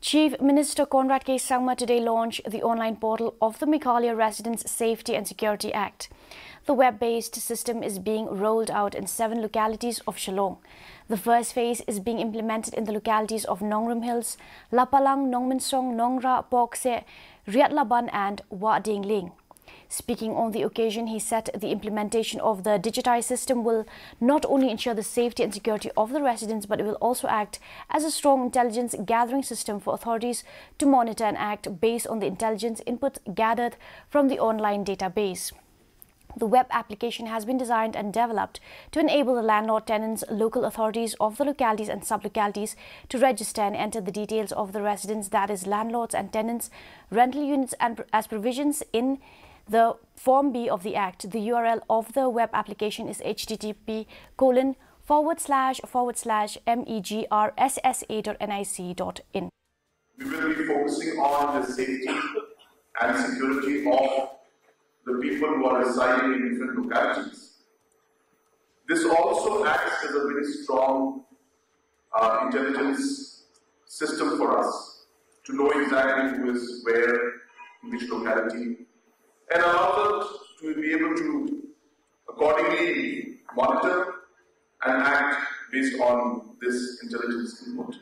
Chief Minister Conrad K. Sangma today launched the online portal of the Meghalaya Residents Safety and Security Act. The web-based system is being rolled out in 7 localities of Shillong. The first phase is being implemented in the localities of Nongrim Hills, Lapalang, Nongminsong, Nongra, Pokse, Riatlaban and Wa Dingling. Speaking on the occasion, he said the implementation of the digitized system will not only ensure the safety and security of the residents, but it will also act as a strong intelligence gathering system for authorities to monitor and act based on the intelligence inputs gathered from the online database. The web application has been designed and developed to enable the landlord, tenants, local authorities of the localities and sub-localities to register and enter the details of the residents, that is landlords and tenants, rental units and as provisions in the Form B of the Act. The URL of the web application is http://megrssa.nic.in. We will be focusing on the safety and security of the people who are residing in different localities. This also acts as a very strong intelligence system for us to know exactly who is where, in which locality, and allows us to be able to accordingly monitor and act based on this intelligence input.